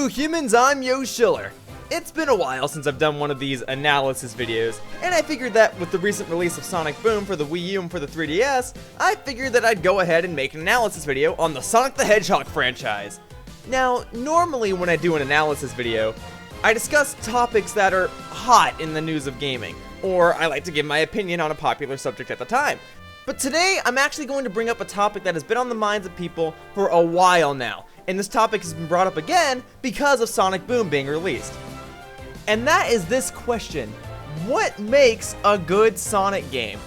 humans, I'm Yoshiller. It's been a while since I've done one of these analysis videos, and I figured that with the recent release of Sonic Boom for the Wii U and for the 3DS, I figured that I'd go ahead and make an analysis video on the Sonic the Hedgehog franchise. Now, normally when I do an analysis video, I discuss topics that are hot in the news of gaming, or I like to give my opinion on a popular subject at the time. But today, I'm actually going to bring up a topic that has been on the minds of people for a while now, and this topic has been brought up again because of Sonic Boom being released. And that is this question: what makes a good Sonic game?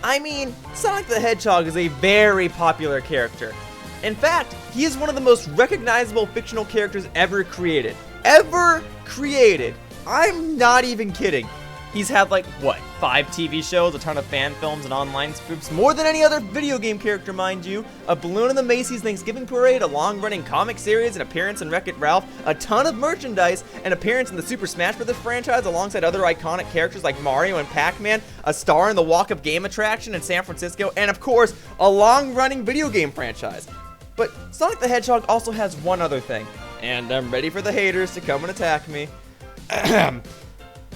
I mean, Sonic the Hedgehog is a very popular character. In fact, he is one of the most recognizable fictional characters ever created. Ever created! I'm not even kidding. He's had like, what, 5 TV shows, a ton of fan films and online spoofs, more than any other video game character, mind you, a balloon in the Macy's Thanksgiving Parade, a long-running comic series, an appearance in Wreck-It Ralph, a ton of merchandise, an appearance in the Super Smash Bros. Franchise alongside other iconic characters like Mario and Pac-Man, a star in the Walk of Game attraction in San Francisco, and of course, a long-running video game franchise. But Sonic the Hedgehog also has one other thing, and I'm ready for the haters to come and attack me.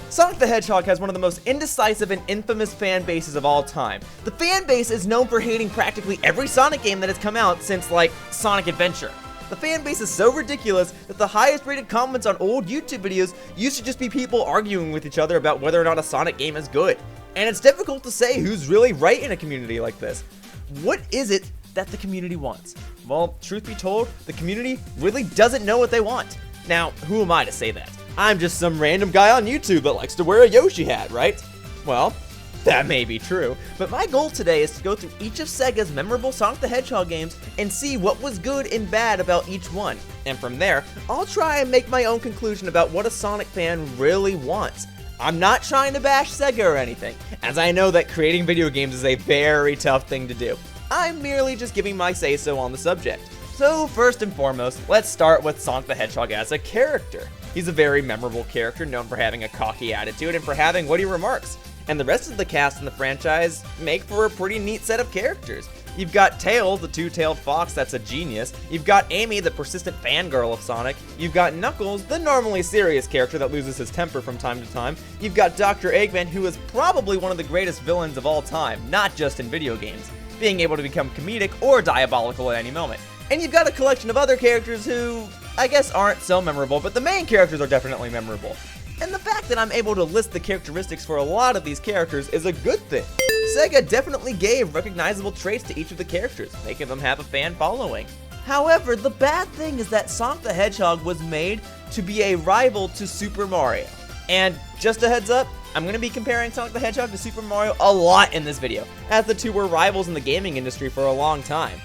Sonic the Hedgehog has one of the most indecisive and infamous fan bases of all time. The fan base is known for hating practically every Sonic game that has come out since, like, Sonic Adventure. The fan base is so ridiculous that the highest rated comments on old YouTube videos used to just be people arguing with each other about whether or not a Sonic game is good. And it's difficult to say who's really right in a community like this. What is it that the community wants? Well, truth be told, the community really doesn't know what they want. Now, who am I to say that? I'm just some random guy on YouTube that likes to wear a Yoshi hat, right? Well, that may be true, but my goal today is to go through each of Sega's memorable Sonic the Hedgehog games and see what was good and bad about each one. And from there, I'll try and make my own conclusion about what a Sonic fan really wants. I'm not trying to bash Sega or anything, as I know that creating video games is a very tough thing to do. I'm merely just giving my say-so on the subject. So first and foremost, let's start with Sonic the Hedgehog as a character. He's a very memorable character, known for having a cocky attitude and for having witty remarks. And the rest of the cast in the franchise make for a pretty neat set of characters. You've got Tails, the two-tailed fox that's a genius. You've got Amy, the persistent fangirl of Sonic. You've got Knuckles, the normally serious character that loses his temper from time to time. You've got Dr. Eggman, who is probably one of the greatest villains of all time, not just in video games, being able to become comedic or diabolical at any moment. And you've got a collection of other characters who, I guess, aren't so memorable, but the main characters are definitely memorable. And the fact that I'm able to list the characteristics for a lot of these characters is a good thing. Sega definitely gave recognizable traits to each of the characters, making them have a fan following. However, the bad thing is that Sonic the Hedgehog was made to be a rival to Super Mario. And just a heads up, I'm going to be comparing Sonic the Hedgehog to Super Mario a lot in this video, as the two were rivals in the gaming industry for a long time.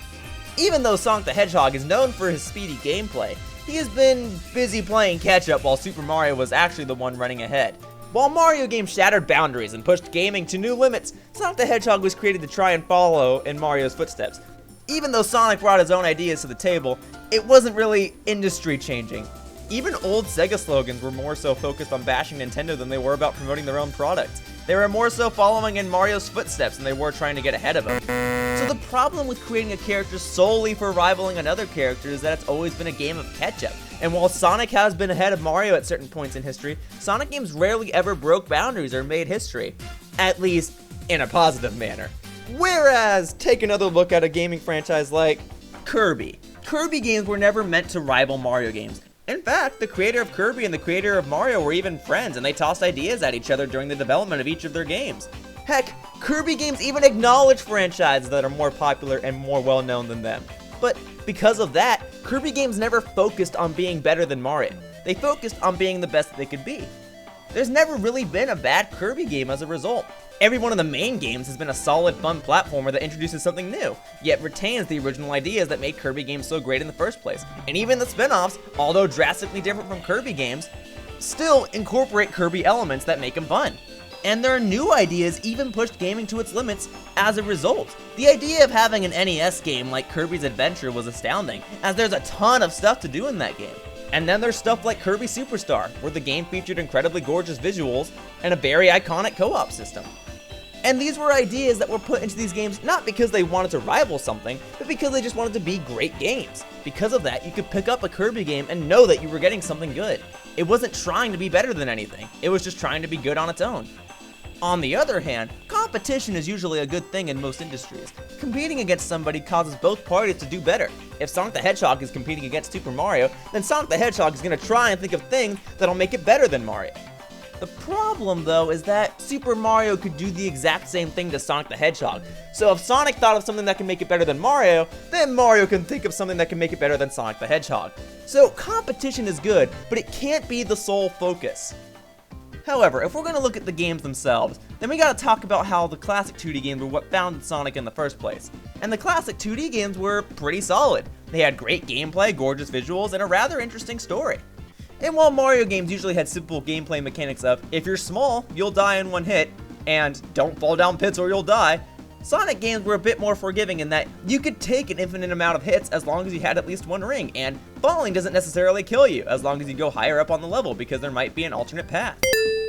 Even though Sonic the Hedgehog is known for his speedy gameplay, he has been busy playing catch-up while Super Mario was actually the one running ahead. While Mario games shattered boundaries and pushed gaming to new limits, Sonic the Hedgehog was created to try and follow in Mario's footsteps. Even though Sonic brought his own ideas to the table, it wasn't really industry-changing. Even old Sega slogans were more so focused on bashing Nintendo than they were about promoting their own products. They were more so following in Mario's footsteps than they were trying to get ahead of him. So the problem with creating a character solely for rivaling another character is that it's always been a game of catch-up. And while Sonic has been ahead of Mario at certain points in history, Sonic games rarely ever broke boundaries or made history. At least, in a positive manner. Whereas, take another look at a gaming franchise like Kirby. Kirby games were never meant to rival Mario games. In fact, the creator of Kirby and the creator of Mario were even friends, and they tossed ideas at each other during the development of each of their games. Heck, Kirby games even acknowledge franchises that are more popular and more well-known than them. But because of that, Kirby games never focused on being better than Mario. They focused on being the best that they could be. There's never really been a bad Kirby game as a result. Every one of the main games has been a solid, fun platformer that introduces something new, yet retains the original ideas that made Kirby games so great in the first place. And even the spin-offs, although drastically different from Kirby games, still incorporate Kirby elements that make them fun. And their new ideas even pushed gaming to its limits as a result. The idea of having an NES game like Kirby's Adventure was astounding, as there's a ton of stuff to do in that game. And then there's stuff like Kirby Superstar, where the game featured incredibly gorgeous visuals and a very iconic co-op system. And these were ideas that were put into these games not because they wanted to rival something, but because they just wanted to be great games. Because of that, you could pick up a Kirby game and know that you were getting something good. It wasn't trying to be better than anything, it was just trying to be good on its own. On the other hand, competition is usually a good thing in most industries. Competing against somebody causes both parties to do better. If Sonic the Hedgehog is competing against Super Mario, then Sonic the Hedgehog is going to try and think of things that'll make it better than Mario. The problem, though, is that Super Mario could do the exact same thing to Sonic the Hedgehog. So if Sonic thought of something that can make it better than Mario, then Mario can think of something that can make it better than Sonic the Hedgehog. So competition is good, but it can't be the sole focus. However, if we're going to look at the games themselves, then we gotta talk about how the classic 2D games were what founded Sonic in the first place. And the classic 2D games were pretty solid. They had great gameplay, gorgeous visuals, and a rather interesting story. And while Mario games usually had simple gameplay mechanics of, if you're small, you'll die in one hit, and don't fall down pits or you'll die, Sonic games were a bit more forgiving in that you could take an infinite amount of hits as long as you had at least one ring, and falling doesn't necessarily kill you as long as you go higher up on the level because there might be an alternate path.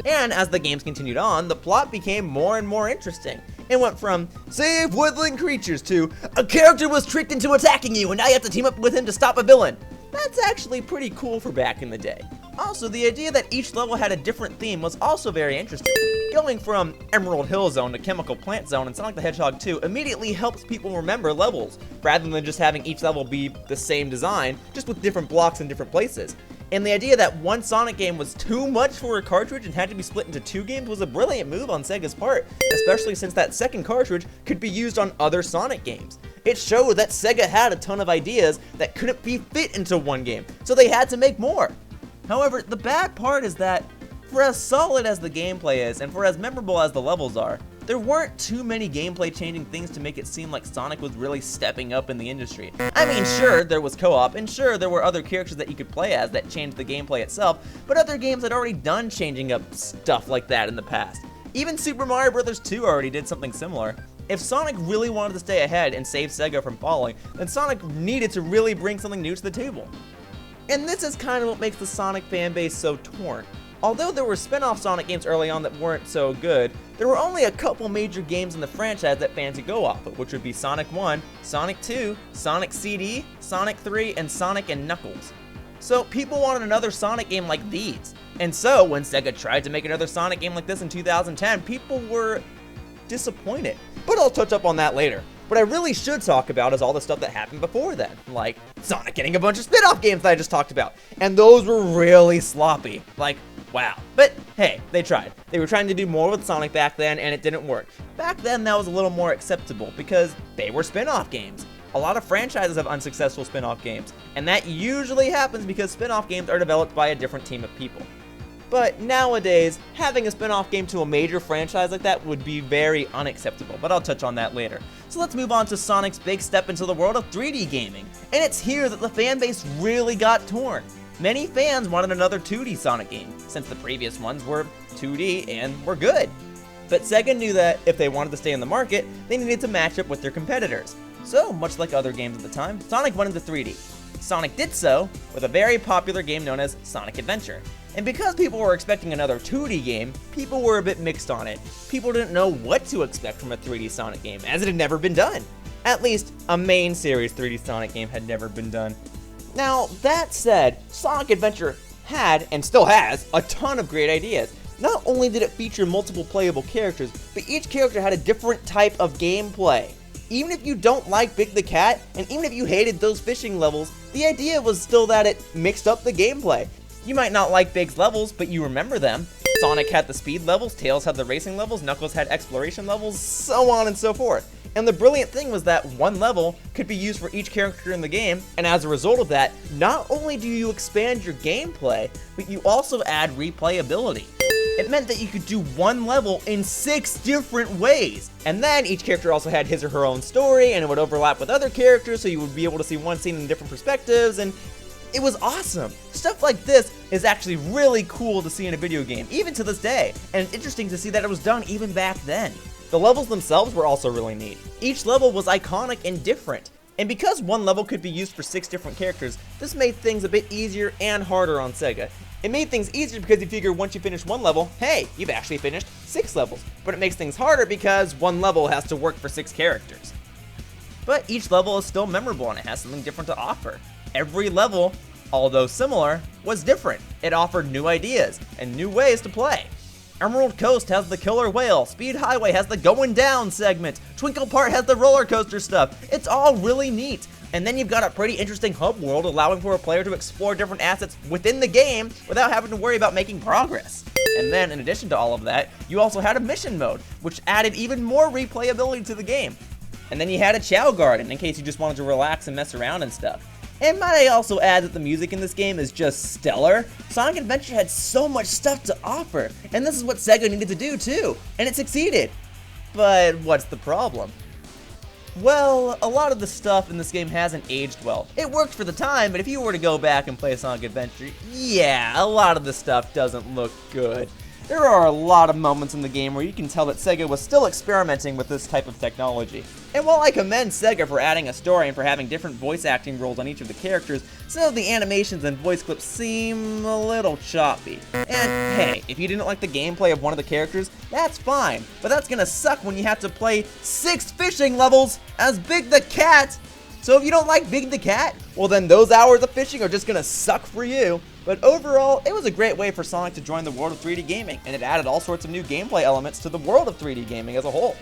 And as the games continued on, the plot became more and more interesting. It went from, save woodland creatures to, a character was tricked into attacking you and now you have to team up with him to stop a villain. That's actually pretty cool for back in the day. Also, the idea that each level had a different theme was also very interesting. Going from Emerald Hill Zone to Chemical Plant Zone in Sonic the Hedgehog 2 immediately helps people remember levels, rather than just having each level be the same design, just with different blocks in different places. And the idea that one Sonic game was too much for a cartridge and had to be split into two games was a brilliant move on Sega's part, especially since that second cartridge could be used on other Sonic games. It showed that Sega had a ton of ideas that couldn't be fit into one game, so they had to make more. However, the bad part is that, for as solid as the gameplay is, and for as memorable as the levels are, there weren't too many gameplay changing things to make it seem like Sonic was really stepping up in the industry. I mean, sure, there was co-op, and sure, there were other characters that you could play as that changed the gameplay itself, but other games had already done changing up stuff like that in the past. Even Super Mario Bros. 2 already did something similar. If Sonic really wanted to stay ahead and save Sega from falling, then Sonic needed to really bring something new to the table. And this is kind of what makes the Sonic fanbase so torn. Although there were spin-off Sonic games early on that weren't so good, there were only a couple major games in the franchise that fans could go off of, which would be Sonic 1, Sonic 2, Sonic CD, Sonic 3, and Sonic and Knuckles. So people wanted another Sonic game like these. And so when Sega tried to make another Sonic game like this in 2010, people were disappointed. But I'll touch up on that later. What I really should talk about is all the stuff that happened before then, like Sonic getting a bunch of spin-off games that I just talked about, and those were really sloppy, like, wow. But hey, they tried. They were trying to do more with Sonic back then, and it didn't work. Back then, that was a little more acceptable, because they were spin-off games. A lot of franchises have unsuccessful spin-off games, and that usually happens because spin-off games are developed by a different team of people. But nowadays, having a spin-off game to a major franchise like that would be very unacceptable, but I'll touch on that later. So let's move on to Sonic's big step into the world of 3D gaming. And it's here that the fanbase really got torn. Many fans wanted another 2D Sonic game, since the previous ones were 2D and were good. But Sega knew that if they wanted to stay in the market, they needed to match up with their competitors. So, much like other games at the time, Sonic went into 3D. Sonic did so with a very popular game known as Sonic Adventure. And because people were expecting another 2D game, people were a bit mixed on it. People didn't know what to expect from a 3D Sonic game, as it had never been done. At least, a main series 3D Sonic game had never been done. Now, that said, Sonic Adventure had, and still has, a ton of great ideas. Not only did it feature multiple playable characters, but each character had a different type of gameplay. Even if you don't like Big the Cat, and even if you hated those fishing levels, the idea was still that it mixed up the gameplay. You might not like Big's levels, but you remember them. Sonic had the speed levels, Tails had the racing levels, Knuckles had exploration levels, so on and so forth. And the brilliant thing was that one level could be used for each character in the game, and as a result of that, not only do you expand your gameplay, but you also add replayability. It meant that you could do one level in 6 different ways. And then each character also had his or her own story, and it would overlap with other characters, so you would be able to see one scene in different perspectives, and it was awesome. Stuff like this is actually really cool to see in a video game, even to this day, and it's interesting to see that it was done even back then. The levels themselves were also really neat. Each level was iconic and different. And because one level could be used for 6 different characters, this made things a bit easier and harder on Sega. It made things easier because you figure once you finish one level, hey, you've actually finished 6 levels, but it makes things harder because one level has to work for 6 characters. But each level is still memorable and it has something different to offer. Every level, although similar, was different. It offered new ideas and new ways to play. Emerald Coast has the killer whale, Speed Highway has the going down segment, Twinkle Part has the roller coaster stuff. It's all really neat. And then you've got a pretty interesting hub world allowing for a player to explore different assets within the game without having to worry about making progress. And then in addition to all of that, you also had a mission mode, which added even more replayability to the game. And then you had a Chow Garden in case you just wanted to relax and mess around and stuff. And might I also add that the music in this game is just stellar. Sonic Adventure had so much stuff to offer, and this is what Sega needed to do too, and it succeeded. But what's the problem? Well, a lot of the stuff in this game hasn't aged well. It worked for the time, but if you were to go back and play Sonic Adventure, yeah, a lot of the stuff doesn't look good. There are a lot of moments in the game where you can tell that Sega was still experimenting with this type of technology. And while I commend Sega for adding a story and for having different voice acting roles on each of the characters, some of the animations and voice clips seem a little choppy. And hey, if you didn't like the gameplay of one of the characters, that's fine, but that's gonna suck when you have to play 6 fishing levels as Big the Cat. So if you don't like Big the Cat, well then those hours of fishing are just gonna suck for you. But overall, it was a great way for Sonic to join the world of 3D gaming, and it added all sorts of new gameplay elements to the world of 3D gaming as a whole.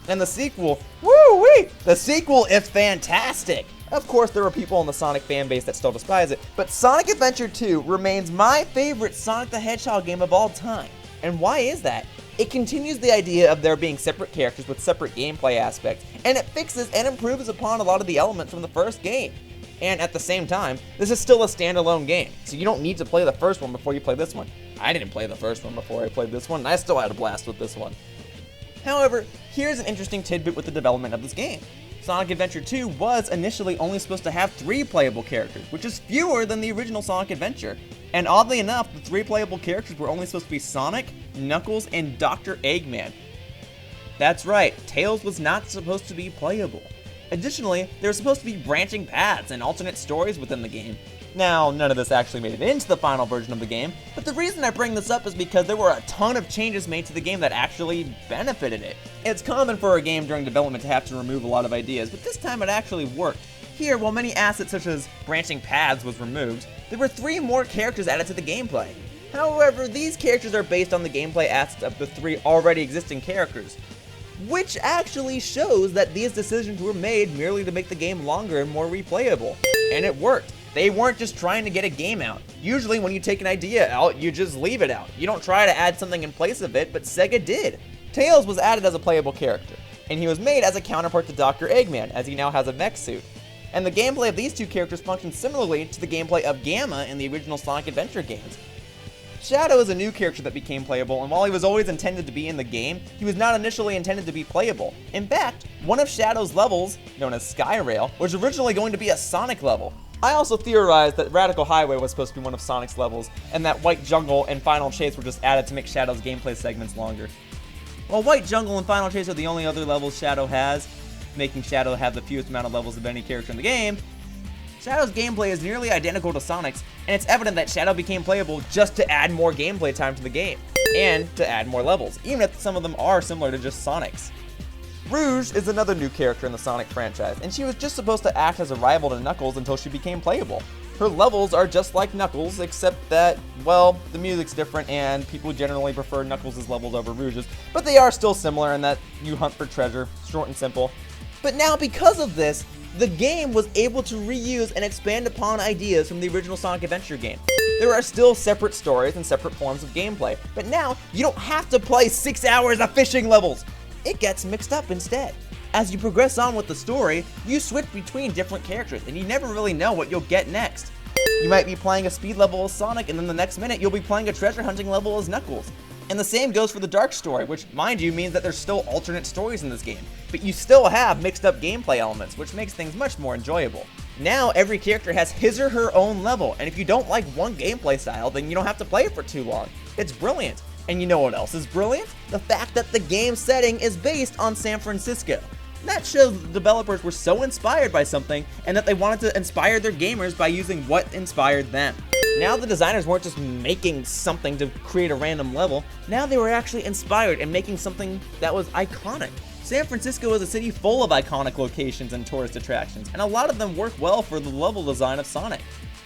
And the sequel, woo-wee! The sequel is fantastic! Of course, there are people in the Sonic fanbase that still despise it, but Sonic Adventure 2 remains my favorite Sonic the Hedgehog game of all time. And why is that? It continues the idea of there being separate characters with separate gameplay aspects, and it fixes and improves upon a lot of the elements from the first game. And at the same time, this is still a standalone game, so you don't need to play the first one before you play this one. I didn't play the first one before I played this one, and I still had a blast with this one. However, here's an interesting tidbit with the development of this game. Sonic Adventure 2 was initially only supposed to have 3 playable characters, which is fewer than the original Sonic Adventure. And oddly enough, the 3 playable characters were only supposed to be Sonic, Knuckles, and Dr. Eggman. That's right, Tails was not supposed to be playable. Additionally, there were supposed to be branching paths and alternate stories within the game. Now, none of this actually made it into the final version of the game, but the reason I bring this up is because there were a ton of changes made to the game that actually benefited it. It's common for a game during development to have to remove a lot of ideas, but this time it actually worked. Here, while many assets such as branching paths was removed, there were 3 more characters added to the gameplay. However, these characters are based on the gameplay assets of the 3 already existing characters, which actually shows that these decisions were made merely to make the game longer and more replayable. And it worked. They weren't just trying to get a game out. Usually when you take an idea out, you just leave it out. You don't try to add something in place of it, but Sega did. Tails was added as a playable character, and he was made as a counterpart to Dr. Eggman, as he now has a mech suit. And the gameplay of these 2 characters functions similarly to the gameplay of Gamma in the original Sonic Adventure games. Shadow is a new character that became playable, and while he was always intended to be in the game, he was not initially intended to be playable. In fact, one of Shadow's levels, known as Skyrail, was originally going to be a Sonic level. I also theorized that Radical Highway was supposed to be one of Sonic's levels, and that White Jungle and Final Chase were just added to make Shadow's gameplay segments longer. While White Jungle and Final Chase are the only other levels Shadow has, making Shadow have the fewest amount of levels of any character in the game, Shadow's gameplay is nearly identical to Sonic's, and it's evident that Shadow became playable just to add more gameplay time to the game, and to add more levels, even if some of them are similar to just Sonic's. Rouge is another new character in the Sonic franchise, and she was just supposed to act as a rival to Knuckles until she became playable. Her levels are just like Knuckles, except that, well, the music's different and people generally prefer Knuckles' levels over Rouge's, but they are still similar in that you hunt for treasure, short and simple. But now because of this, the game was able to reuse and expand upon ideas from the original Sonic Adventure game. There are still separate stories and separate forms of gameplay, but now you don't have to play 6 hours of fishing levels. It gets mixed up instead. As you progress on with the story, you switch between different characters and you never really know what you'll get next. You might be playing a speed level as Sonic and then the next minute you'll be playing a treasure hunting level as Knuckles. And the same goes for the Dark story, which, mind you, means that there's still alternate stories in this game, but you still have mixed up gameplay elements, which makes things much more enjoyable. Now, every character has his or her own level, and if you don't like one gameplay style, then you don't have to play it for too long. It's brilliant. And you know what else is brilliant? The fact that the game setting is based on San Francisco. That shows the developers were so inspired by something, and that they wanted to inspire their gamers by using what inspired them. Now the designers weren't just making something to create a random level, now they were actually inspired and making something that was iconic. San Francisco is a city full of iconic locations and tourist attractions, and a lot of them work well for the level design of Sonic.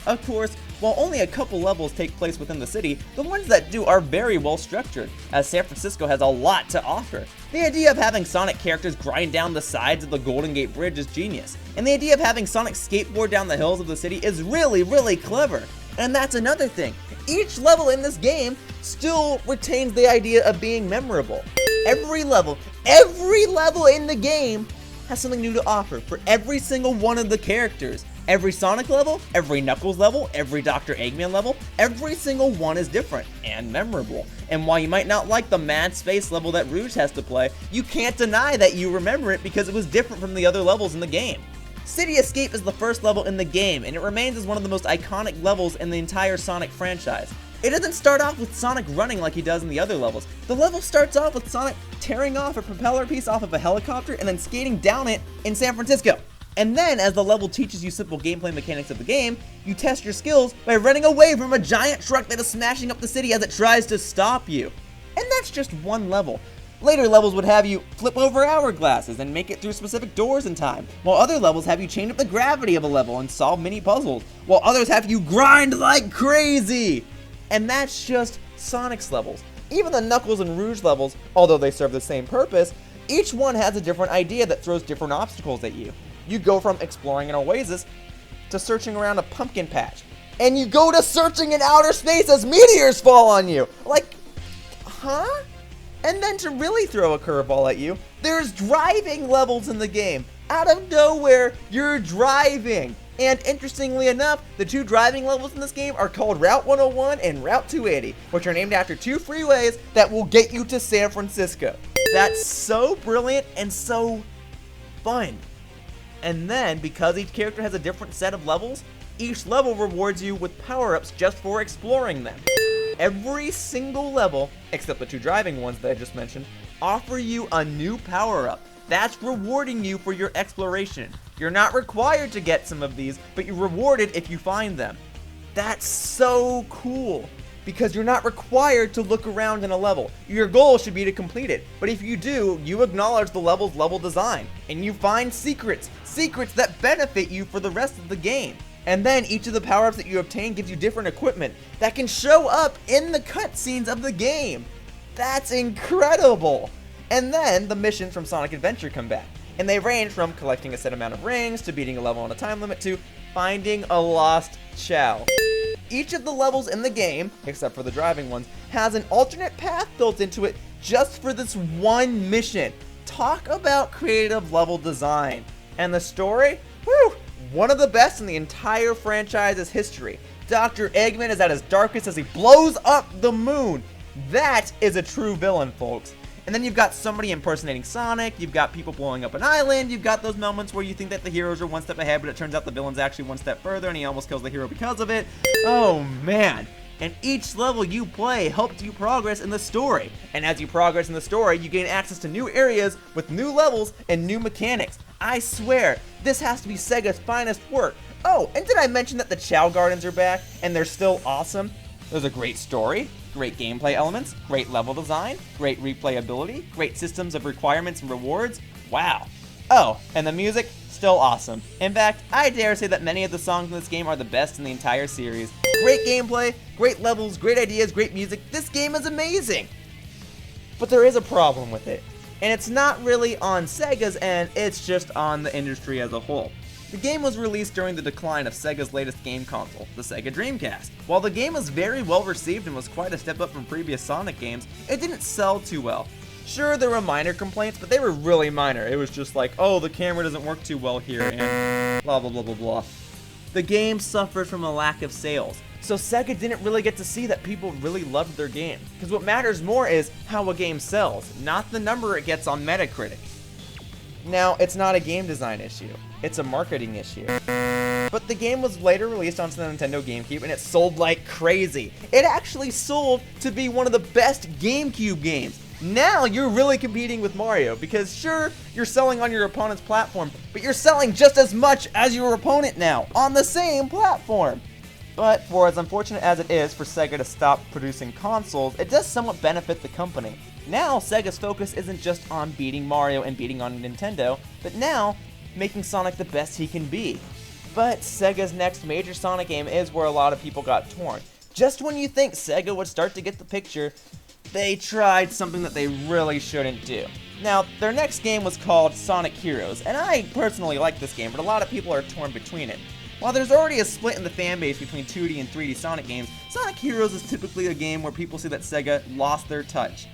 Of course, while only a couple levels take place within the city, the ones that do are very well structured, as San Francisco has a lot to offer. The idea of having Sonic characters grind down the sides of the Golden Gate Bridge is genius, and the idea of having Sonic skateboard down the hills of the city is really clever. And that's another thing, each level in this game still retains the idea of being memorable. Every level in the game has something new to offer for every single one of the characters. Every Sonic level, every Knuckles level, every Dr. Eggman level, every single one is different and memorable. And while you might not like the Mad Space level that Rouge has to play, you can't deny that you remember it because it was different from the other levels in the game. City Escape is the first level in the game, and it remains as one of the most iconic levels in the entire Sonic franchise. It doesn't start off with Sonic running like he does in the other levels. The level starts off with Sonic tearing off a propeller piece off of a helicopter and then skating down it in San Francisco. And then, as the level teaches you simple gameplay mechanics of the game, you test your skills by running away from a giant truck that is smashing up the city as it tries to stop you. And that's just one level. Later levels would have you flip over hourglasses and make it through specific doors in time, while other levels have you change up the gravity of a level and solve mini puzzles, while others have you grind like crazy. And that's just Sonic's levels. Even the Knuckles and Rouge levels, although they serve the same purpose, each one has a different idea that throws different obstacles at you. You go from exploring an oasis to searching around a pumpkin patch, and you go to searching in outer space as meteors fall on you. Like, huh? And then to really throw a curveball at you, there's driving levels in the game. Out of nowhere, you're driving. And interestingly enough, the two driving levels in this game are called Route 101 and Route 280, which are named after two freeways that will get you to San Francisco. That's so brilliant and so fun. And then, because each character has a different set of levels, each level rewards you with power-ups just for exploring them. Every single level, except the two driving ones that I just mentioned, offer you a new power-up. That's rewarding you for your exploration. You're not required to get some of these, but you're rewarded if you find them. That's so cool, because you're not required to look around in a level. Your goal should be to complete it, but if you do, you acknowledge the level's level design, and you find secrets that benefit you for the rest of the game. And then each of the power-ups that you obtain gives you different equipment that can show up in the cutscenes of the game. That's incredible! And then the missions from Sonic Adventure come back, and they range from collecting a set amount of rings to beating a level on a time limit to finding a lost Chow. Each of the levels in the game, except for the driving ones, has an alternate path built into it just for this one mission. Talk about creative level design. And the story? Whew! One of the best in the entire franchise's history. Dr. Eggman is at his darkest as he blows up the moon. That is a true villain, folks. And then you've got somebody impersonating Sonic, you've got people blowing up an island, you've got those moments where you think that the heroes are one step ahead, but it turns out the villain's actually one step further and he almost kills the hero because of it. Oh man. And each level you play helps you progress in the story. And as you progress in the story, you gain access to new areas with new levels and new mechanics. I swear, this has to be Sega's finest work. Oh, and did I mention that the Chow Gardens are back and they're still awesome? There's a great story, great gameplay elements, great level design, great replayability, great systems of requirements and rewards. Wow. Oh, and the music, still awesome. In fact, I dare say that many of the songs in this game are the best in the entire series. Great gameplay, great levels, great ideas, great music. This game is amazing. But there is a problem with it. And it's not really on Sega's end, it's just on the industry as a whole. The game was released during the decline of Sega's latest game console, the Sega Dreamcast. While the game was very well received and was quite a step up from previous Sonic games, it didn't sell too well. Sure, there were minor complaints, but they were really minor. It was just like, oh, the camera doesn't work too well here, and blah blah blah blah blah. The game suffered from a lack of sales, so Sega didn't really get to see that people really loved their game. Because what matters more is how a game sells, not the number it gets on Metacritic. Now, it's not a game design issue, it's a marketing issue. But the game was later released onto the Nintendo GameCube and it sold like crazy. It actually sold to be one of the best GameCube games. Now you're really competing with Mario because sure, you're selling on your opponent's platform, but you're selling just as much as your opponent now on the same platform. But for as unfortunate as it is for Sega to stop producing consoles, it does somewhat benefit the company. Now, Sega's focus isn't just on beating Mario and beating on Nintendo, but now, making Sonic the best he can be. But Sega's next major Sonic game is where a lot of people got torn. Just when you think Sega would start to get the picture, they tried something that they really shouldn't do. Now, their next game was called Sonic Heroes, and I personally like this game, but a lot of people are torn between it. While there's already a split in the fanbase between 2D and 3D Sonic games, Sonic Heroes is typically a game where people see that Sega lost their touch.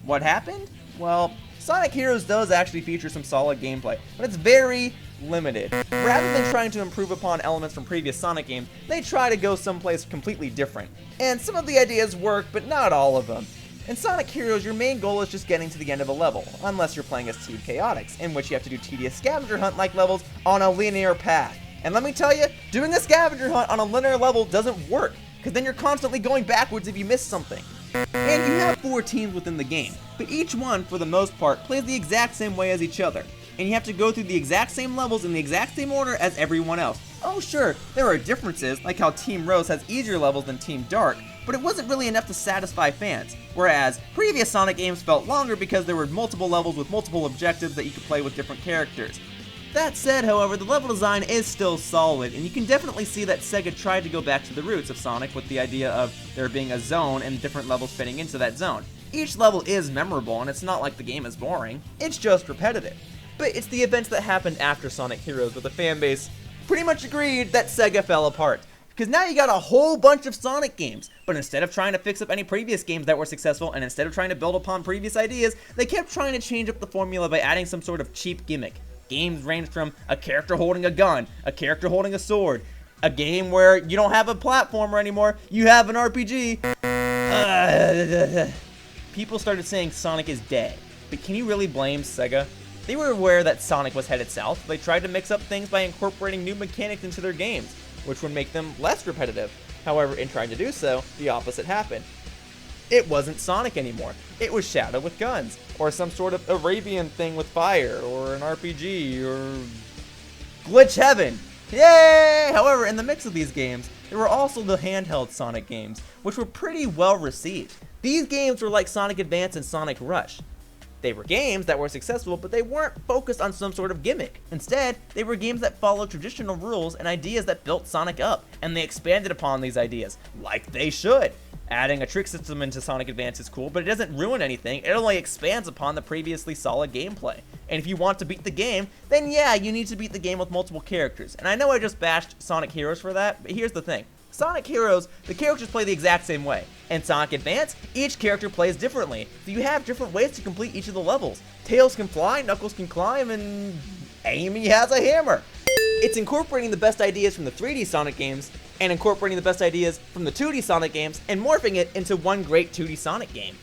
What happened? Well, Sonic Heroes does actually feature some solid gameplay, but it's very limited. Rather than trying to improve upon elements from previous Sonic games, they try to go someplace completely different. And some of the ideas work, but not all of them. In Sonic Heroes, your main goal is just getting to the end of a level, unless you're playing as Team Chaotix, in which you have to do tedious scavenger hunt-like levels on a linear path. And let me tell you, doing a scavenger hunt on a linear level doesn't work, because then you're constantly going backwards if you miss something. And you have 4 teams within the game, but each one, for the most part, plays the exact same way as each other. And you have to go through the exact same levels in the exact same order as everyone else. Oh sure, there are differences, like how Team Rose has easier levels than Team Dark, but it wasn't really enough to satisfy fans, whereas previous Sonic games felt longer because there were multiple levels with multiple objectives that you could play with different characters. That said, however, the level design is still solid, and you can definitely see that Sega tried to go back to the roots of Sonic with the idea of there being a zone and different levels fitting into that zone. Each level is memorable, and it's not like the game is boring, it's just repetitive. But it's the events that happened after Sonic Heroes where the fanbase pretty much agreed that Sega fell apart. Because now you got a whole bunch of Sonic games, but instead of trying to fix up any previous games that were successful, and instead of trying to build upon previous ideas, they kept trying to change up the formula by adding some sort of cheap gimmick. Games ranged from a character holding a gun, a character holding a sword, a game where you don't have a platformer anymore, you have an RPG. People started saying Sonic is dead, but can you really blame Sega? They were aware that Sonic was headed south, so they tried to mix up things by incorporating new mechanics into their games, which would make them less repetitive. However, in trying to do so, the opposite happened. It wasn't Sonic anymore. It was Shadow with guns, or some sort of Arabian thing with fire, or an RPG, or Glitch Heaven. Yay! However, in the mix of these games, there were also the handheld Sonic games, which were pretty well received. These games were like Sonic Advance and Sonic Rush. They were games that were successful, but they weren't focused on some sort of gimmick. Instead, they were games that followed traditional rules and ideas that built Sonic up, and they expanded upon these ideas, like they should. Adding a trick system into Sonic Advance is cool, but it doesn't ruin anything, it only expands upon the previously solid gameplay. And if you want to beat the game, then yeah, you need to beat the game with multiple characters. And I know I just bashed Sonic Heroes for that, but here's the thing. Sonic Heroes, the characters play the exact same way. In Sonic Advance, each character plays differently, so you have different ways to complete each of the levels. Tails can fly, Knuckles can climb, and Amy has a hammer. It's incorporating the best ideas from the 3D Sonic games, and incorporating the best ideas from the 2D Sonic games, and morphing it into one great 2D Sonic game.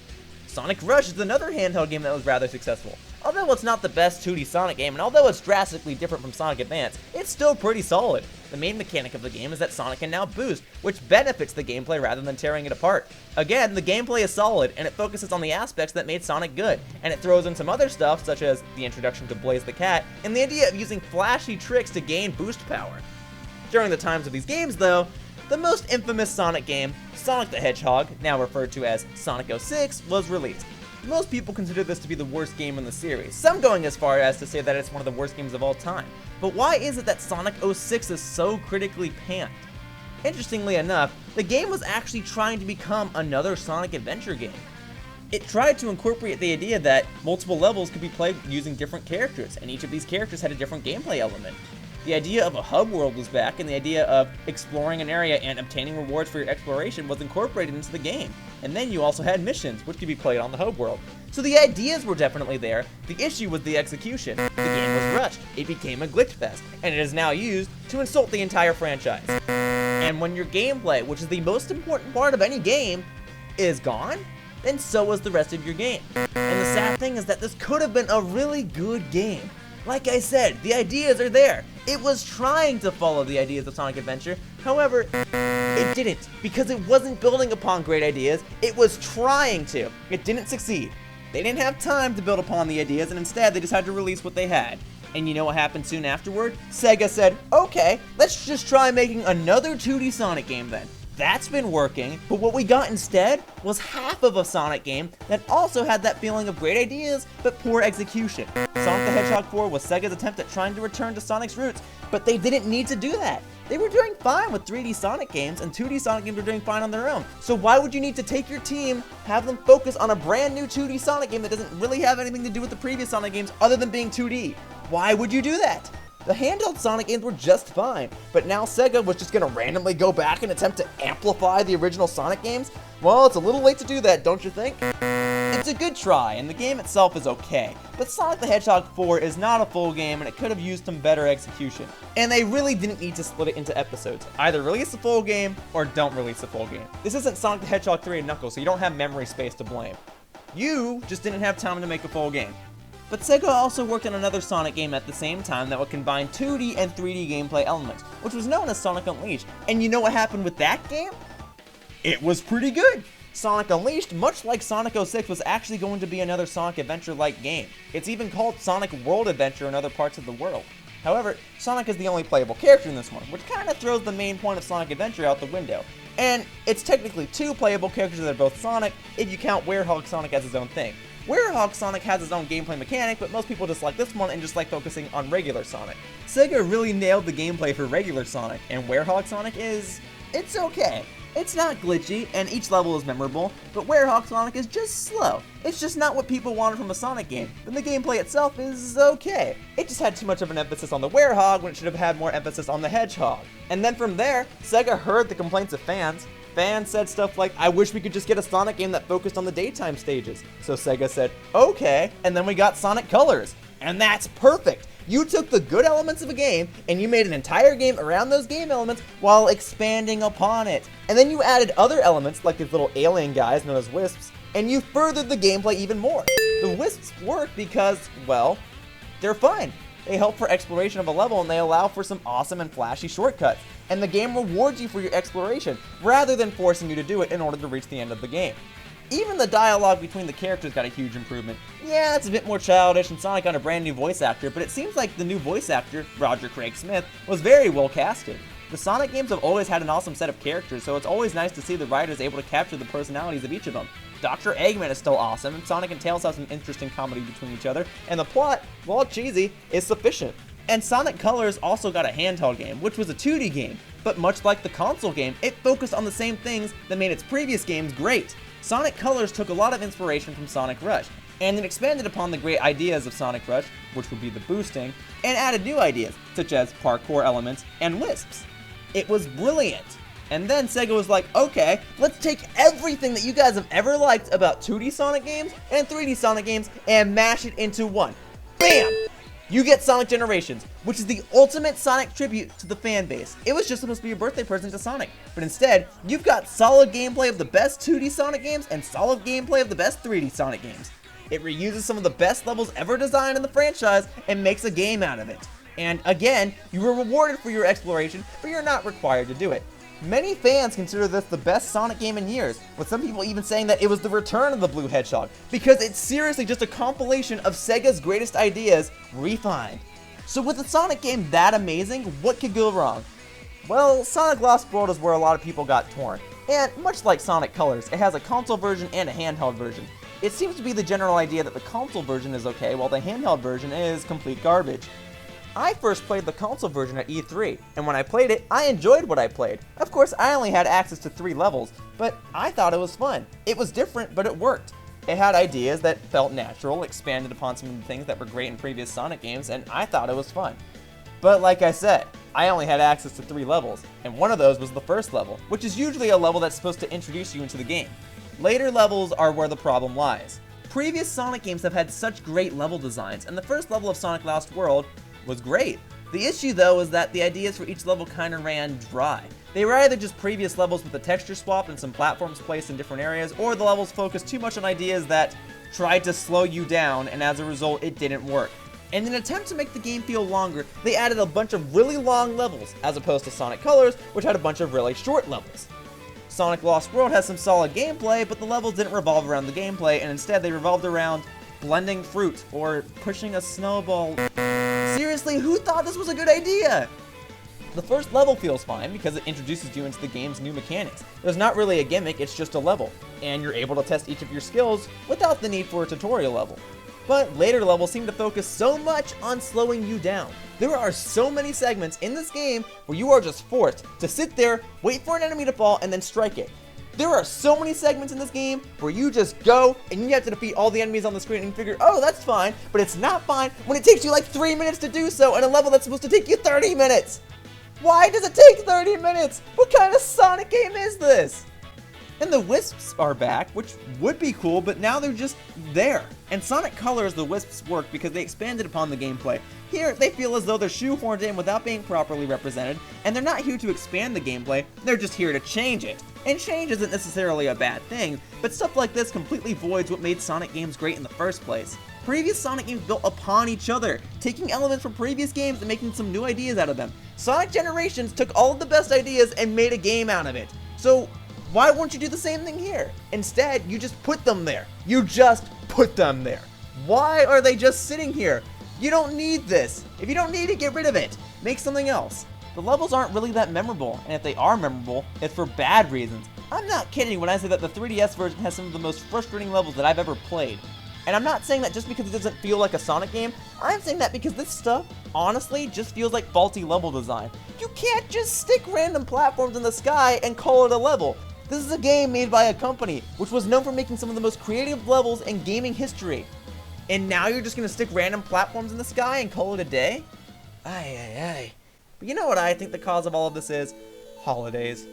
Sonic Rush is another handheld game that was rather successful. Although it's not the best 2D Sonic game, and although it's drastically different from Sonic Advance, it's still pretty solid. The main mechanic of the game is that Sonic can now boost, which benefits the gameplay rather than tearing it apart. Again, the gameplay is solid, and it focuses on the aspects that made Sonic good, and it throws in some other stuff, such as the introduction to Blaze the Cat, and the idea of using flashy tricks to gain boost power. During the times of these games, though, the most infamous Sonic game, Sonic the Hedgehog, now referred to as Sonic 06, was released. Most people consider this to be the worst game in the series, some going as far as to say that it's one of the worst games of all time. But why is it that Sonic 06 is so critically panned? Interestingly enough, the game was actually trying to become another Sonic adventure game. It tried to incorporate the idea that multiple levels could be played using different characters, and each of these characters had a different gameplay element. The idea of a hub world was back, and the idea of exploring an area and obtaining rewards for your exploration was incorporated into the game. And then you also had missions, which could be played on the hub world. So the ideas were definitely there, the issue was the execution. The game was rushed, it became a glitch fest, and it is now used to insult the entire franchise. And when your gameplay, which is the most important part of any game, is gone, then so is the rest of your game. And the sad thing is that this could have been a really good game. Like I said, the ideas are there. It was trying to follow the ideas of Sonic Adventure, however, it didn't, because it wasn't building upon great ideas, it was trying to. It didn't succeed. They didn't have time to build upon the ideas, and instead they decided to release what they had. And you know what happened soon afterward? Sega said, okay, let's just try making another 2D Sonic game then. That's been working, but what we got instead was half of a Sonic game that also had that feeling of great ideas, but poor execution. Sonic the Hedgehog 4 was Sega's attempt at trying to return to Sonic's roots, but they didn't need to do that. They were doing fine with 3D Sonic games, and 2D Sonic games were doing fine on their own. So why would you need to take your team, have them focus on a brand new 2D Sonic game that doesn't really have anything to do with the previous Sonic games other than being 2D? Why would you do that? The handheld Sonic games were just fine, but now Sega was just gonna randomly go back and attempt to amplify the original Sonic games? Well, it's a little late to do that, don't you think? It's a good try, and the game itself is okay, but Sonic the Hedgehog 4 is not a full game and it could have used some better execution. And they really didn't need to split it into episodes. Either release a full game, or don't release a full game. This isn't Sonic the Hedgehog 3 and Knuckles, so you don't have memory space to blame. You just didn't have time to make a full game. But Sega also worked on another Sonic game at the same time that would combine 2D and 3D gameplay elements, which was known as Sonic Unleashed. And you know what happened with that game? It was pretty good! Sonic Unleashed, much like Sonic 06, was actually going to be another Sonic Adventure-like game. It's even called Sonic World Adventure in other parts of the world. However, Sonic is the only playable character in this one, which kind of throws the main point of Sonic Adventure out the window. And it's technically two playable characters that are both Sonic, if you count Werehog Sonic as his own thing. Werehog Sonic has his own gameplay mechanic, but most people just like this one and just like focusing on regular Sonic. Sega really nailed the gameplay for regular Sonic, and Werehog Sonic it's okay. It's not glitchy, and each level is memorable, but Werehog Sonic is just slow. It's just not what people wanted from a Sonic game, but the gameplay itself is okay. It just had too much of an emphasis on the Werehog when it should have had more emphasis on the Hedgehog. And then from there, Sega heard the complaints of fans. Fans said stuff like, I wish we could just get a Sonic game that focused on the daytime stages. So Sega said, okay, and then we got Sonic Colors. And that's perfect! You took the good elements of a game, and you made an entire game around those game elements while expanding upon it. And then you added other elements, like these little alien guys known as Wisps, and you furthered the gameplay even more. The Wisps work because, well, they're fun. They help for exploration of a level, and they allow for some awesome and flashy shortcuts. And the game rewards you for your exploration, rather than forcing you to do it in order to reach the end of the game. Even the dialogue between the characters got a huge improvement. Yeah, it's a bit more childish, and Sonic got a brand new voice actor, but it seems like the new voice actor, Roger Craig Smith, was very well casted. The Sonic games have always had an awesome set of characters, so it's always nice to see the writers able to capture the personalities of each of them. Dr. Eggman is still awesome, and Sonic and Tails have some interesting comedy between each other, and the plot, while cheesy, is sufficient. And Sonic Colors also got a handheld game, which was a 2D game, but much like the console game, it focused on the same things that made its previous games great. Sonic Colors took a lot of inspiration from Sonic Rush, and it expanded upon the great ideas of Sonic Rush, which would be the boosting, and added new ideas, such as parkour elements and wisps. It was brilliant. And then Sega was like, okay, let's take everything that you guys have ever liked about 2D Sonic games and 3D Sonic games and mash it into one. BAM! You get Sonic Generations, which is the ultimate Sonic tribute to the fan base. It was just supposed to be a birthday present to Sonic, but instead, you've got solid gameplay of the best 2D Sonic games and solid gameplay of the best 3D Sonic games. It reuses some of the best levels ever designed in the franchise and makes a game out of it. And again, you were rewarded for your exploration, but you're not required to do it. Many fans consider this the best Sonic game in years, with some people even saying that it was the return of the Blue Hedgehog, because it's seriously just a compilation of Sega's greatest ideas refined. So with a Sonic game that amazing, what could go wrong? Well, Sonic Lost World is where a lot of people got torn, and much like Sonic Colors, it has a console version and a handheld version. It seems to be the general idea that the console version is okay, while the handheld version is complete garbage. I first played the console version at E3, and when I played it, I enjoyed what I played. Of course, I only had access to 3 levels, but I thought it was fun. It was different, but it worked. It had ideas that felt natural, expanded upon some of the things that were great in previous Sonic games, and I thought it was fun. But like I said, I only had access to 3 levels, and one of those was the first level, which is usually a level that's supposed to introduce you into the game. Later levels are where the problem lies. Previous Sonic games have had such great level designs, and the first level of Sonic Lost World was great. The issue though is that the ideas for each level kinda ran dry. They were either just previous levels with a texture swap and some platforms placed in different areas, or the levels focused too much on ideas that tried to slow you down, and as a result it didn't work. In an attempt to make the game feel longer, they added a bunch of really long levels, as opposed to Sonic Colors, which had a bunch of really short levels. Sonic Lost World has some solid gameplay, but the levels didn't revolve around the gameplay, and instead they revolved around blending fruit, or pushing a snowball. Seriously, who thought this was a good idea? The first level feels fine because it introduces you into the game's new mechanics. There's not really a gimmick, it's just a level, and you're able to test each of your skills without the need for a tutorial level. But later levels seem to focus so much on slowing you down. There are so many segments in this game where you are just forced to sit there, wait for an enemy to fall, and then strike it. There are so many segments in this game where you just go and you have to defeat all the enemies on the screen and you figure, oh, that's fine, but it's not fine when it takes you like 3 minutes to do so in a level that's supposed to take you 30 minutes. Why does it take 30 minutes? What kind of Sonic game is this? And the Wisps are back, which would be cool, but now they're just there. And Sonic Colors, the Wisps work because they expanded upon the gameplay. Here, they feel as though they're shoehorned in without being properly represented, and they're not here to expand the gameplay, they're just here to change it. And change isn't necessarily a bad thing, but stuff like this completely voids what made Sonic games great in the first place. Previous Sonic games built upon each other, taking elements from previous games and making some new ideas out of them. Sonic Generations took all of the best ideas and made a game out of it. So why won't you do the same thing here? Instead, you just put them there. You just put them there. Why are they just sitting here? You don't need this. If you don't need it, get rid of it. Make something else. The levels aren't really that memorable, and if they are memorable, it's for bad reasons. I'm not kidding when I say that the 3DS version has some of the most frustrating levels that I've ever played. And I'm not saying that just because it doesn't feel like a Sonic game, I'm saying that because this stuff, honestly, just feels like faulty level design. You can't just stick random platforms in the sky and call it a level. This is a game made by a company, which was known for making some of the most creative levels in gaming history. And now you're just gonna stick random platforms in the sky and call it a day? Aye. But you know what I think the cause of all of this is? Holidays.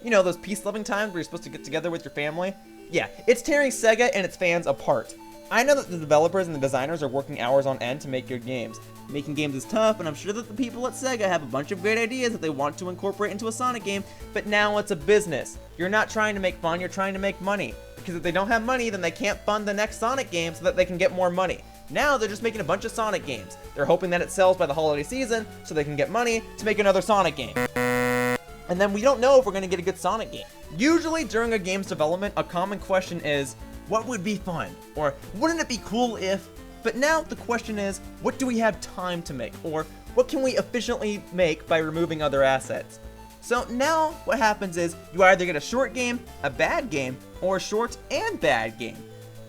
You know, those peace-loving times where you're supposed to get together with your family? Yeah, it's tearing Sega and its fans apart. I know that the developers and the designers are working hours on end to make good games. Making games is tough, and I'm sure that the people at Sega have a bunch of great ideas that they want to incorporate into a Sonic game, but now it's a business. You're not trying to make fun, you're trying to make money. Because if they don't have money, then they can't fund the next Sonic game so that they can get more money. Now they're just making a bunch of Sonic games. They're hoping that it sells by the holiday season so they can get money to make another Sonic game. And then we don't know if we're going to get a good Sonic game. Usually during a game's development, a common question is, what would be fun? Or wouldn't it be cool if? But now the question is, what do we have time to make? Or what can we efficiently make by removing other assets? So now what happens is you either get a short game, a bad game, or a short and bad game.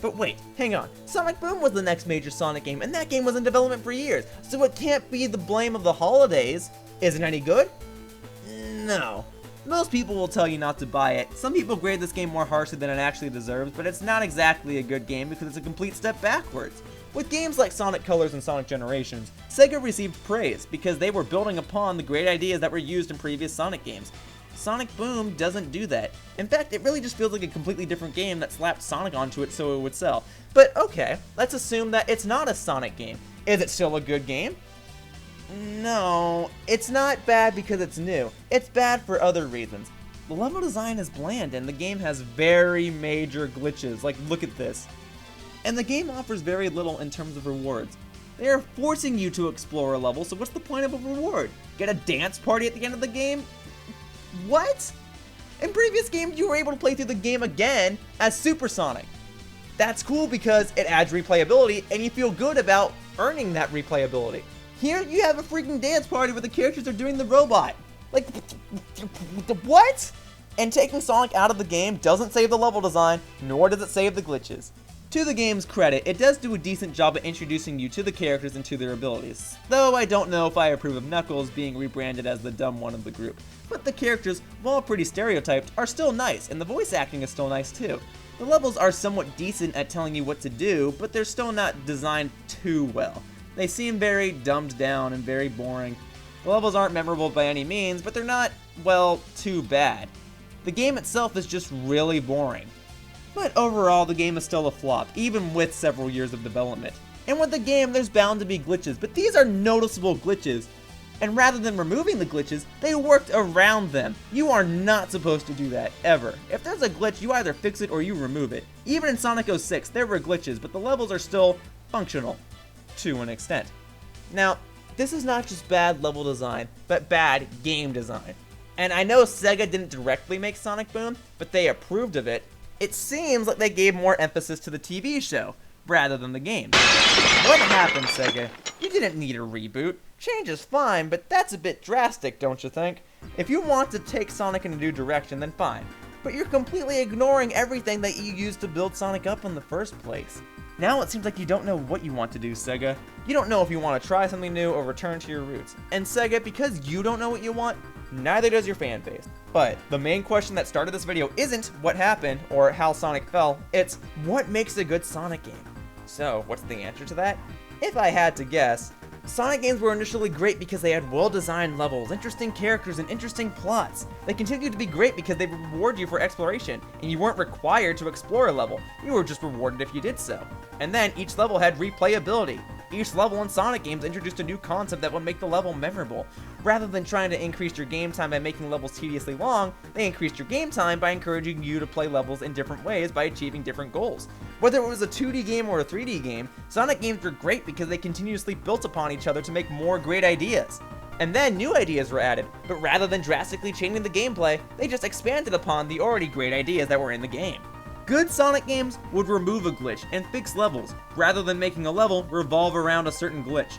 But wait, hang on. Sonic Boom was the next major Sonic game, and that game was in development for years, so it can't be the blame of the holidays. Is it any good? No. Most people will tell you not to buy it. Some people grade this game more harshly than it actually deserves, but it's not exactly a good game because it's a complete step backwards. With games like Sonic Colors and Sonic Generations, Sega received praise because they were building upon the great ideas that were used in previous Sonic games. Sonic Boom doesn't do that. In fact, it really just feels like a completely different game that slapped Sonic onto it so it would sell. But okay, let's assume that it's not a Sonic game. Is it still a good game? No, it's not bad because it's new. It's bad for other reasons. The level design is bland and the game has very major glitches, like look at this. And the game offers very little in terms of rewards. They are forcing you to explore a level, so what's the point of a reward? Get a dance party at the end of the game? What? In previous games, you were able to play through the game again as Super Sonic. That's cool because it adds replayability and you feel good about earning that replayability. Here, you have a freaking dance party where the characters are doing the robot. Like, what? And taking Sonic out of the game doesn't save the level design, nor does it save the glitches. To the game's credit, it does do a decent job at introducing you to the characters and to their abilities, though I don't know if I approve of Knuckles being rebranded as the dumb one of the group. But the characters, while pretty stereotyped, are still nice, and the voice acting is still nice too. The levels are somewhat decent at telling you what to do, but they're still not designed too well. They seem very dumbed down and very boring. The levels aren't memorable by any means, but they're not, well, too bad. The game itself is just really boring. But overall, the game is still a flop, even with several years of development. And with the game, there's bound to be glitches, but these are noticeable glitches. And rather than removing the glitches, they worked around them. You are not supposed to do that, ever. If there's a glitch, you either fix it or you remove it. Even in Sonic 06, there were glitches, but the levels are still functional, to an extent. Now, this is not just bad level design, but bad game design. And I know Sega didn't directly make Sonic Boom, but they approved of it. It seems like they gave more emphasis to the TV show. rather than the game. What happened, Sega? You didn't need a reboot. Change is fine, but that's a bit drastic, don't you think? If you want to take Sonic in a new direction, then fine. But you're completely ignoring everything that you used to build Sonic up in the first place. Now it seems like you don't know what you want to do, Sega. You don't know if you want to try something new or return to your roots. And Sega, because you don't know what you want, neither does your fan base. But the main question that started this video isn't what happened or how Sonic fell, it's what makes a good Sonic game. So, what's the answer to that? If I had to guess, Sonic games were initially great because they had well-designed levels, interesting characters, and interesting plots. They continued to be great because they reward you for exploration, and you weren't required to explore a level, you were just rewarded if you did so. And then each level had replayability. Each level in Sonic games introduced a new concept that would make the level memorable. Rather than trying to increase your game time by making levels tediously long, they increased your game time by encouraging you to play levels in different ways by achieving different goals. Whether it was a 2D game or a 3D game, Sonic games were great because they continuously built upon each other to make more great ideas. And then new ideas were added, but rather than drastically changing the gameplay, they just expanded upon the already great ideas that were in the game. Good Sonic games would remove a glitch and fix levels, rather than making a level revolve around a certain glitch.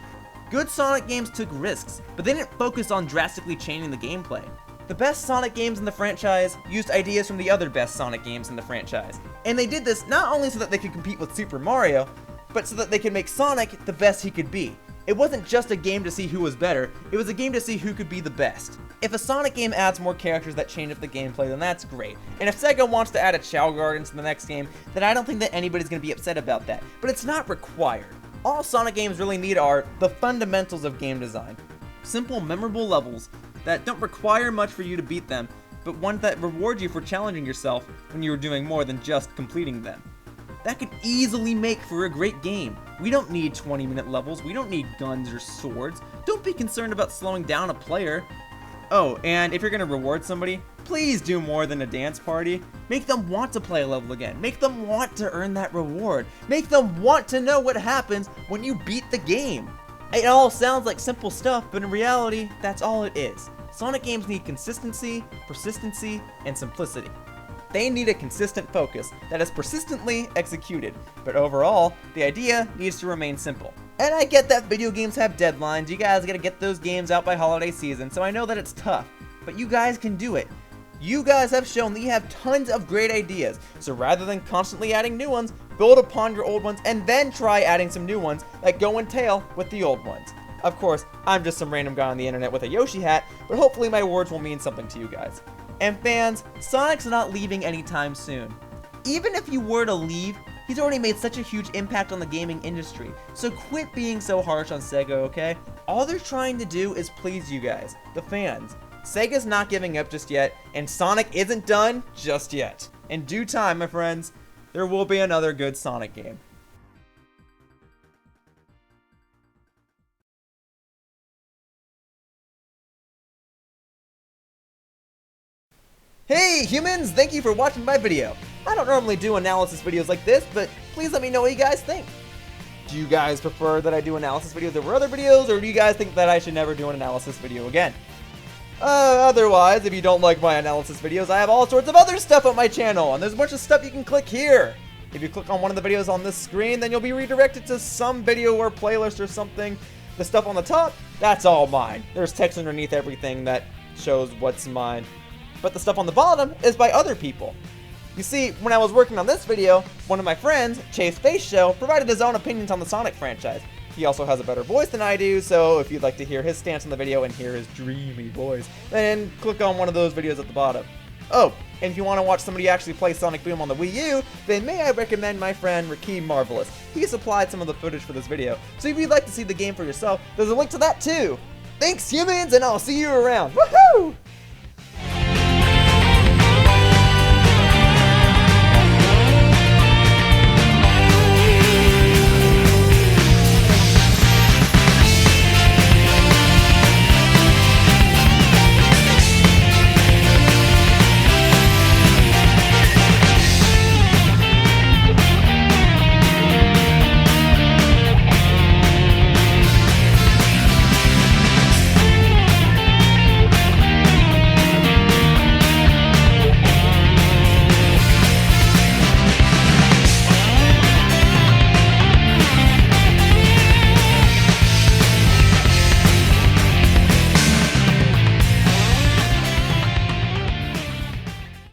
Good Sonic games took risks, but they didn't focus on drastically changing the gameplay. The best Sonic games in the franchise used ideas from the other best Sonic games in the franchise. And they did this not only so that they could compete with Super Mario, but so that they could make Sonic the best he could be. It wasn't just a game to see who was better, it was a game to see who could be the best. If a Sonic game adds more characters that change up the gameplay, then that's great. And if Sega wants to add a Chow Garden to the next game, then I don't think that anybody's going to be upset about that. But it's not required. All Sonic games really need are the fundamentals of game design. Simple, memorable levels that don't require much for you to beat them, but ones that reward you for challenging yourself when you are doing more than just completing them. That could easily make for a great game. We don't need 20-minute levels, we don't need guns or swords. Don't be concerned about slowing down a player. Oh, and if you're gonna reward somebody, please do more than a dance party. Make them want to play a level again. Make them want to earn that reward. Make them want to know what happens when you beat the game. It all sounds like simple stuff, but in reality, that's all it is. Sonic games need consistency, persistency, and simplicity. They need a consistent focus that is persistently executed, but overall, the idea needs to remain simple. And I get that video games have deadlines, you guys gotta get those games out by holiday season, so I know that it's tough, but you guys can do it. You guys have shown that you have tons of great ideas, so rather than constantly adding new ones, build upon your old ones and then try adding some new ones that go in tail with the old ones. Of course, I'm just some random guy on the internet with a Yoshi hat, but hopefully my words will mean something to you guys. And fans, Sonic's not leaving anytime soon. Even if you were to leave, he's already made such a huge impact on the gaming industry, so quit being so harsh on Sega, okay? All they're trying to do is please you guys, the fans. Sega's not giving up just yet, and Sonic isn't done just yet. In due time, my friends, there will be another good Sonic game. Hey humans, thank you for watching my video. I don't normally do analysis videos like this, but please let me know what you guys think. Do you guys prefer that I do analysis videos over other videos, or do you guys think that I should never do an analysis video again? Otherwise, if you don't like my analysis videos, I have all sorts of other stuff on my channel, and there's a bunch of stuff you can click here. If you click on one of the videos on this screen, then you'll be redirected to some video or playlist or something. The stuff on the top, that's all mine. There's text underneath everything that shows what's mine. But the stuff on the bottom is by other people. You see, when I was working on this video, one of my friends, Chase Face Show, provided his own opinions on the Sonic franchise. He also has a better voice than I do, so if you'd like to hear his stance on the video and hear his dreamy voice, then click on one of those videos at the bottom. Oh, and if you want to watch somebody actually play Sonic Boom on the Wii U, then may I recommend my friend Rakeem Marvelous. He supplied some of the footage for this video, so if you'd like to see the game for yourself, there's a link to that too. Thanks humans, and I'll see you around. Woohoo!